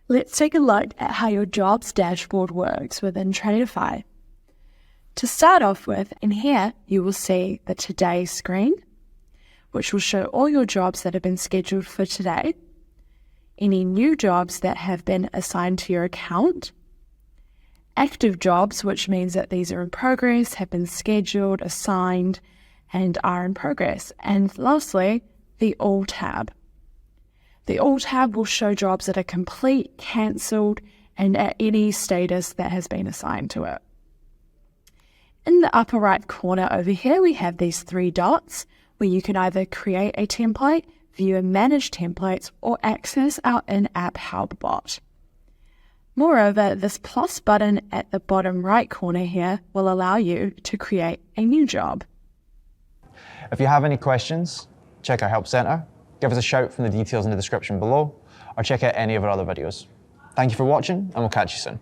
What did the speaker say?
Let's take a look at how your jobs dashboard works within Tradify. To start off with, in here you will see the Today screen, which will show all your jobs that have been scheduled for today, any new jobs that have been assigned to your account, active jobs, which means that these are in progress, have been scheduled, assigned, and are in progress. And lastly, the All tab. The All tab will show jobs that are complete, cancelled, and at any status that has been assigned to it. In the upper right corner over here, we have these three dots where you can either create a template, view and manage templates, or access our in-app help bot. Moreover, this plus button at the bottom right corner here will allow you to create a new job. If you have any questions, check our Help Centre, give us a shout from the details in the description below, or check out any of our other videos. Thank you for watching, and we'll catch you soon.